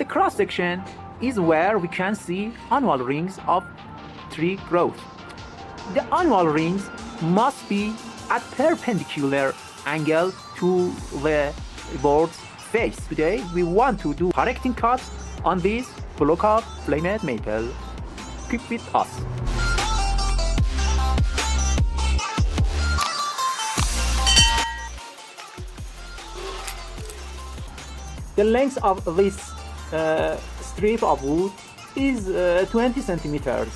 The cross section is where we can see annual rings of tree growth. The annual rings must be at perpendicular angle to the board's face. Today we want to do correcting cuts on this block of flamed maple. Keep with us. The length of this strip of wood is 20 centimeters.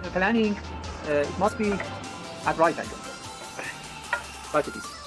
The planning it must be at right angle, like this.